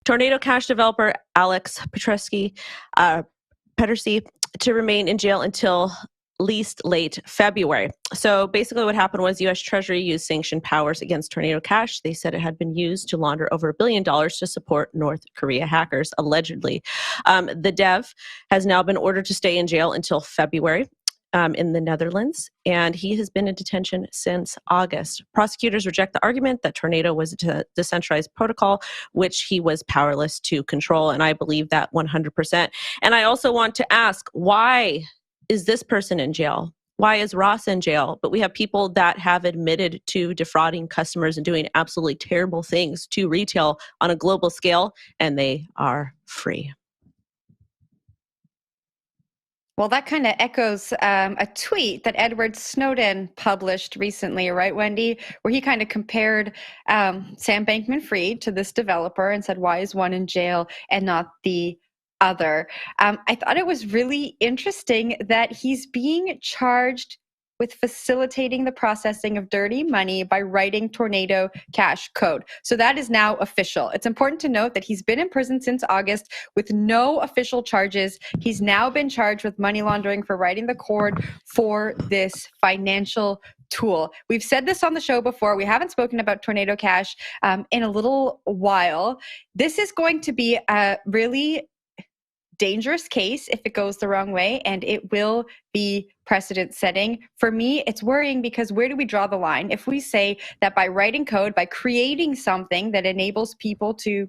Tornado Cash developer Alexey Pertsev to remain in jail until least late February. So basically what happened was U.S. Treasury used sanctioned powers against Tornado Cash. They said it had been used to launder over $1 billion to support North Korea hackers, allegedly. The dev has now been ordered to stay in jail until February. In the Netherlands, and he has been in detention since August. Prosecutors reject the argument that Tornado was a decentralized protocol, which he was powerless to control, and I believe that 100%. And I also want to ask, why is this person in jail? Why is Ross in jail? But we have people that have admitted to defrauding customers and doing absolutely terrible things to retail on a global scale, and they are free. Well, that kind of echoes a tweet that Edward Snowden published recently, right, Wendy, where he kind of compared Sam Bankman-Fried to this developer and said, why is one in jail and not the other? I thought it was really interesting that he's being charged with facilitating the processing of dirty money by writing Tornado Cash code. So that is now official. It's important to note that he's been in prison since August with no official charges. He's now been charged with money laundering for writing the code for this financial tool. We've said this on the show before. We haven't spoken about Tornado Cash in a little while. This is going to be a really dangerous case if it goes the wrong way, and it will be precedent setting. For me, it's worrying because where do we draw the line? If we say that by writing code, by creating something that enables people to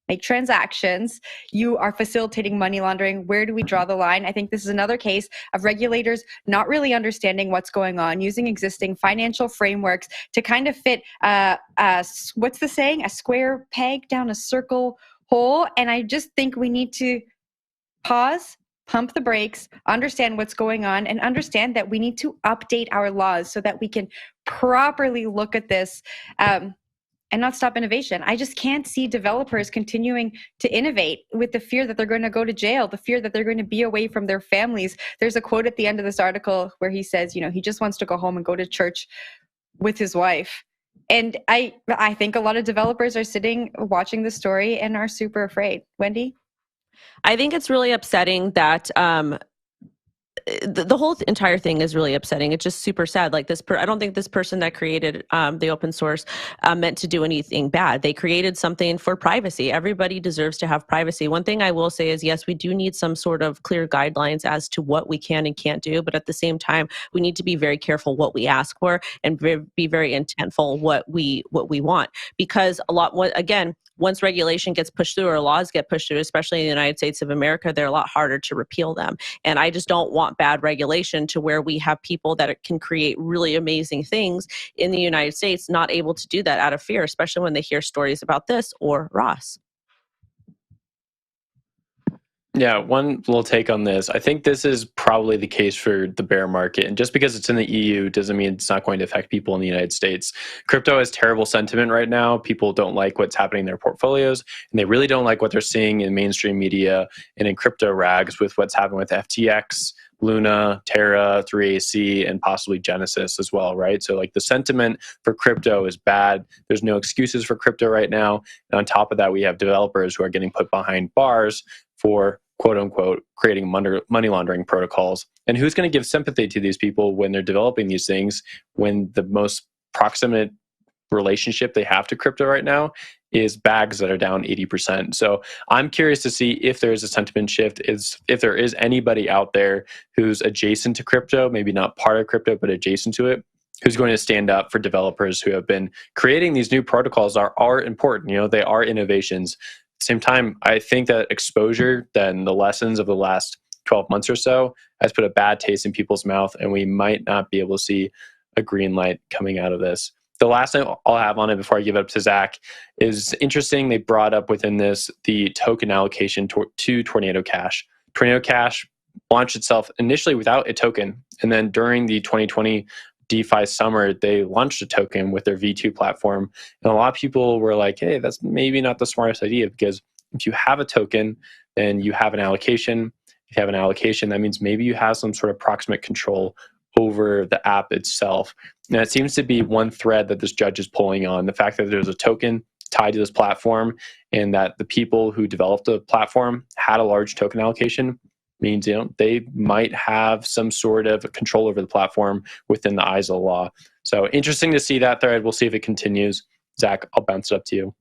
make transactions, you are facilitating money laundering, where do we draw the line? I think this is another case of regulators not really understanding what's going on, using existing financial frameworks to kind of fit, what's the saying? A square peg down a circle hole. And I just think we need to pause, pump the brakes, understand what's going on, and understand that we need to update our laws so that we can properly look at this and not stop innovation. I just can't see developers continuing to innovate with the fear that they're going to go to jail, the fear that they're going to be away from their families. There's a quote at the end of this article where he says, he just wants to go home and go to church with his wife. And I think a lot of developers are sitting watching the story and are super afraid. Wendy? I think it's really upsetting that the whole entire thing is really upsetting. It's just super sad. Like I don't think this person that created the open source meant to do anything bad. They created something for privacy. Everybody deserves to have privacy. One thing I will say is, yes, we do need some sort of clear guidelines as to what we can and can't do. But at the same time, we need to be very careful what we ask for and be very intentful what we want. Because once regulation gets pushed through or laws get pushed through, especially in the United States of America, they're a lot harder to repeal them. And I just don't want bad regulation to where we have people that can create really amazing things in the United States not able to do that out of fear, especially when they hear stories about this or Ross. Yeah, one little take on this. I think this is probably the case for the bear market. And just because it's in the EU doesn't mean it's not going to affect people in the United States. Crypto has terrible sentiment right now. People don't like what's happening in their portfolios, and they really don't like what they're seeing in mainstream media and in crypto rags with what's happening with FTX, Luna, Terra, 3AC, and possibly Genesis as well, right? So like the sentiment for crypto is bad. There's no excuses for crypto right now. And on top of that, we have developers who are getting put behind bars for quote unquote creating money laundering protocols. And who's going to give sympathy to these people when they're developing these things, when the most proximate relationship they have to crypto right now is bags that are down 80%. So I'm curious to see if there is a sentiment shift, if there is anybody out there who's adjacent to crypto, maybe not part of crypto, but adjacent to it, who's going to stand up for developers who have been creating these new protocols are important. They are innovations. At the same time, I think that exposure, then the lessons of the last 12 months or so has put a bad taste in people's mouth, and we might not be able to see a green light coming out of this. The last thing I'll have on it before I give it up to Zach is interesting. They brought up within this the token allocation to Tornado Cash. Tornado Cash launched itself initially without a token, and then during the 2020 DeFi summer, they launched a token with their V2 platform. And a lot of people were like, hey, that's maybe not the smartest idea, because if you have a token, then you have an allocation. If you have an allocation, that means maybe you have some sort of proximate control over the app itself. And it seems to be one thread that this judge is pulling on. The fact that there's a token tied to this platform, and that the people who developed the platform had a large token allocation, means they might have some sort of control over the platform within the eyes of the law. So interesting to see that thread. We'll see if it continues. Zach, I'll bounce it up to you.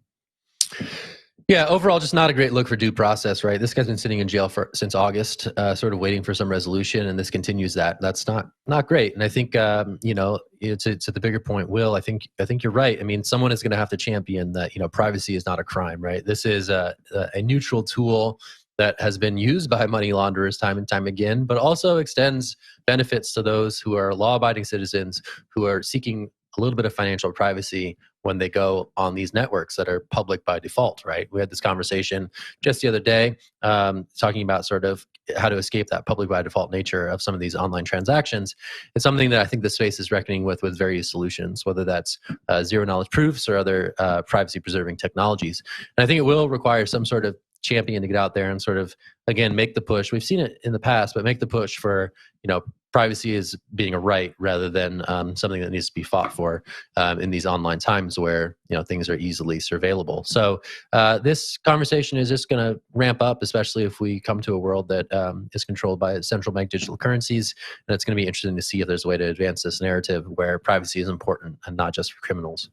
Yeah, overall, just not a great look for due process, right? This guy's been sitting in jail since August, sort of waiting for some resolution, and this continues that. That's not great. And I think, to the bigger point, Will, I think you're right. I mean, someone is going to have to champion that. Privacy is not a crime, right? This is a neutral tool that has been used by money launderers time and time again, but also extends benefits to those who are law-abiding citizens who are seeking a little bit of financial privacy when they go on these networks that are public by default, right? We had this conversation just the other day talking about sort of how to escape that public by default nature of some of these online transactions. It's something that I think the space is reckoning with various solutions, whether that's zero-knowledge proofs or other privacy-preserving technologies. And I think it will require some sort of champion to get out there and sort of, again, make the push. We've seen it in the past, but make the push for, privacy is being a right rather than something that needs to be fought for in these online times where things are easily surveillable. So this conversation is just going to ramp up, especially if we come to a world that is controlled by central bank digital currencies. And it's going to be interesting to see if there's a way to advance this narrative where privacy is important and not just for criminals.